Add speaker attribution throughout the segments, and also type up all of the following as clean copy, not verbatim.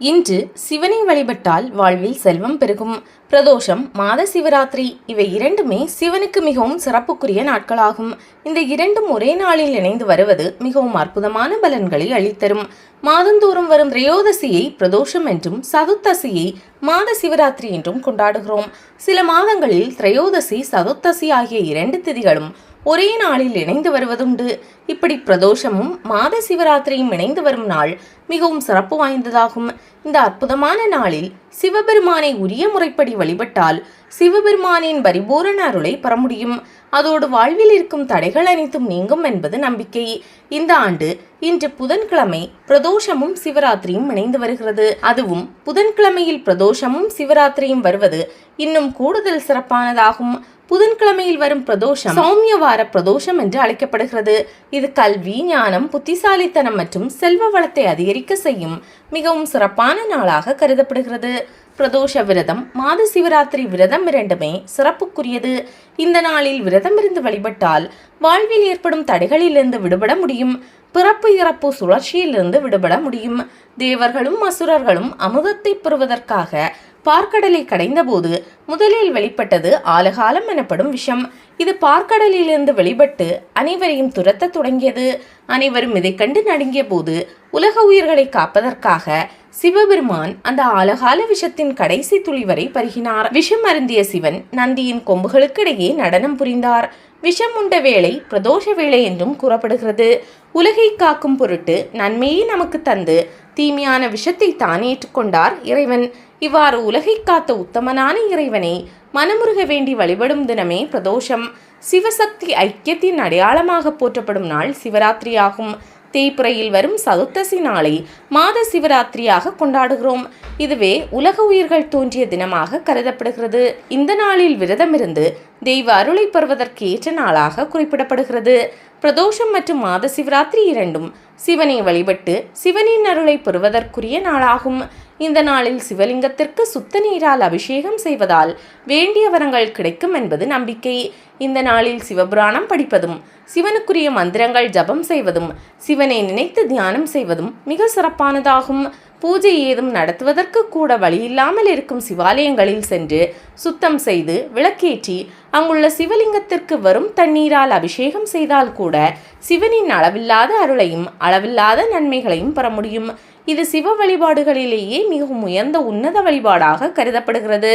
Speaker 1: இன்று சிவனை வழிபட்டால் வாழ்வில் செல்வம் பெருகும். பிரதோஷம், மாத சிவராத்திரி இவை இரண்டுமே சிவனுக்கு மிகவும் சிறப்புக்குரிய நாட்களாகும். இந்த இரண்டும் ஒரே நாளில் இணைந்து வருவது மிகவும் அற்புதமான பலன்களை அளித்தரும். மாதந்தோறும் வரும் திரையோதசியை பிரதோஷம் என்றும் சதுர்த்தசியை மாத சிவராத்திரி என்றும் கொண்டாடுகிறோம். சில மாதங்களில் திரையோதசி, சதுர்த்தசி ஆகிய இரண்டு திதிகளும் ஒரே நாளில் இணைந்து வருவதுண்டு. இப்படி பிரதோஷமும் மாத சிவராத்திரியும் இணைந்து வரும் நாள் மிகவும் சிறப்பு வாய்ந்ததாகும். இந்த அற்புதமான நாளில் சிவபெருமானை உரிய முறைப்படி வழிபட்டால் சிவபெருமானின் பரிபூரண அருளை பெற முடியும். அதோடு வாழ்வில் இருக்கும் தடைகள் அனைத்தும் நீங்கும் என்பது நம்பிக்கை. இந்த ஆண்டு இன்று புதன்கிழமை பிரதோஷமும் சிவராத்திரியும் இணைந்து வருகிறது. அதுவும் புதன்கிழமையில் பிரதோஷமும் சிவராத்திரியும் வருவது இன்னும் கூடுதல் சிறப்பானதாகும். புதன்கிழமையில் வரும் பிரதோஷம் சௌமியவார பிரதோஷம் என்று அழைக்கப்படுகிறது. இது கல்வி, ஞானம், புத்திசாலித்தனம் மற்றும் செல்வ வளத்தை அதிகரிக்க செய்யும் மிகவும் சிறப்பான நாளாக கருதப்படுகிறது. பிரதோஷ விரதம், மாத சிவராத்திரி விரதம் இரண்டுமே சிறப்புக்குரியது. இந்த நாளில் விரதம் இருந்து வழிபட்டால் வாழ்வில் ஏற்படும் தடைகளிலிருந்து விடுபட முடியும். பிறப்பு இறப்பு சுழற்சியிலிருந்து விடுபட முடியும். தேவர்களும் அசுரர்களும் அமுதத்தை பெறுவதற்காக பார்க்கடலை கடைந்தபோது முதலில் வெளிப்பட்டது ஆலகாலம் எனப்படும் விஷம். இது பார்க்கடலிலிருந்து வெளிப்பட்டு அனைவரையும் துரத்த தொடங்கியது. அனைவரும் இதை கண்டு நடுங்கிய போது உலக உயிர்களை காப்பதற்காக சிவபெருமான் அந்த ஆலகால விஷத்தின் கடைசி துளி வரை பருகினார். விஷம் அருந்திய சிவன் நந்தியின் கொம்புகளுக்கிடையே நடனம் புரிந்தார். விஷம் உண்ட வேளை பிரதோஷ வேளை என்றும் கூறப்படுகிறது. உலகை காக்கும் பொருட்டு நன்மையை நமக்கு தந்து தீமையான விஷத்தை தான் ஏற்றுக்கொண்டார் இறைவன். இவ்வாறு உலகை காத்த உத்தமனான இறைவனை மனமுருக வேண்டி வழிபடும் தினமே பிரதோஷம். சிவசக்தி ஐக்கியத்தின் அடையாளமாக போற்றப்படும் நாள் சிவராத்திரி ஆகும். தேய்பிறையில் வரும் சதுர்த்தசி நாளை மாத சிவராத்திரியாக கொண்டாடுகிறோம். இதுவே உலக உயிர்கள் தோன்றிய தினமாக கருதப்படுகிறது. இந்த நாளில் விரதமிருந்து தெய்வ அருளை பெறுவதற்கு ஏற்ற நாளாக குறிப்பிடப்படுகிறது. பிரதோஷம் மற்றும் மாத சிவராத்திரி இரண்டும் சிவனை வழிபட்டு சிவனின் அருளை பெறுவதற்குரிய நாளாகும். இந்த நாளில் சிவலிங்கத்திற்கு சுத்த நீரால் அபிஷேகம் செய்வதால் வேண்டிய வரங்கள் கிடைக்கும் என்பது நம்பிக்கை. இந்த நாளில் சிவபுராணம் படிப்பதும் சிவனுக்குரிய மந்திரங்கள் ஜபம் செய்வதும் சிவனை நினைத்து தியானம் செய்வதும் மிக சிறப்பானதாகும். பூஜை ஏதும் நடத்துவதற்கு கூட வழியில்லாமல் இருக்கும் சிவாலயங்களில் சென்று சுத்தம் செய்து விளக்கேற்றி அங்குள்ள சிவலிங்கத்திற்கு வரும் தண்ணீரால் அபிஷேகம் செய்தால் கூட சிவனின் அளவில்லாத அருளையும் அளவில்லாத நன்மைகளையும் பெற முடியும். இது சிவ வழிபாடுகளிலேயே மிகவும் உயர்ந்த உன்னத வழிபாடாக கருதப்படுகிறது.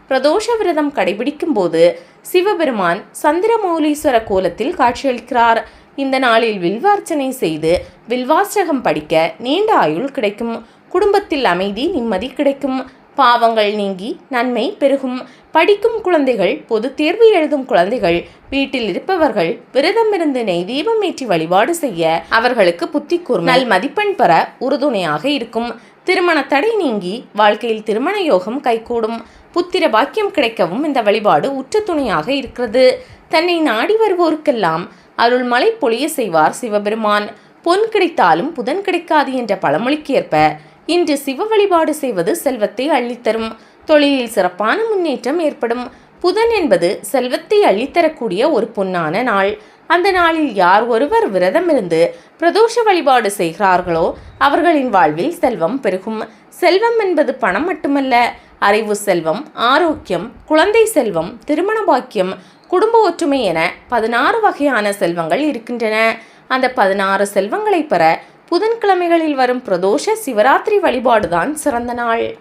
Speaker 1: பிரதோஷ விரதம் கடைபிடிக்கும் போது சிவபெருமான் சந்திரமௌலீஸ்வர கோலத்தில் காட்சியளிக்கிறார். இந்த நாளில் வில்வார்ச்சனை செய்து வில்வாஷ்டகம் படிக்க நீண்ட ஆயுள் கிடைக்கும். குடும்பத்தில் அமைதி, நிம்மதி கிடைக்கும். பாவங்கள் நீங்கி நன்மை பெருகும். படிக்கும் குழந்தைகள், பொது தேர்வு எழுதும் குழந்தைகள், வீட்டில் இருப்பவர்கள் விரதம் இருந்து நெய் தீபம் ஏற்றி வழிபாடு செய்ய அவர்களுக்கு புத்தி கூர்மை, நல் மதிப்பெண் பெற உறுதுணையாக இருக்கும். திருமண தடை நீங்கி வாழ்க்கையில் திருமண யோகம் கைகூடும். புத்திர பாக்கியம் கிடைக்கவும் இந்த வழிபாடு உற்ற துணையாக இருக்கிறது. தன்னை நாடி வருவோருக்கெல்லாம் அருள் மழை பொழிய செய்வார் சிவபெருமான். பொன் கிடைத்தாலும் புதன் கிடைக்காது என்ற பழமொழிக்கு ஏற்ப இன்று சிவ வழிபாடு செய்வது செல்வத்தை அள்ளித்தரும். தொழிலில் சிறப்பான முன்னேற்றம் ஏற்படும். புதன் என்பது செல்வத்தை அள்ளித்தரக்கூடிய ஒரு பொன்னான நாள். அந்த நாளில் யார் ஒருவர் விரதம் இருந்து பிரதோஷ வழிபாடு செய்கிறார்களோ அவர்களின் வாழ்வில் செல்வம் பெருகும். செல்வம் என்பது பணம் மட்டுமல்ல, அறிவு செல்வம், ஆரோக்கியம், குழந்தை செல்வம், திருமண பாக்கியம், குடும்ப ஒற்றுமை என 16 வகையான செல்வங்கள் இருக்கின்றன. அந்த 16 செல்வங்களை பெற புதன்கிழமைகளில் வரும் பிரதோஷ சிவராத்திரி வழிபாடுதான் சிறந்த நாள்.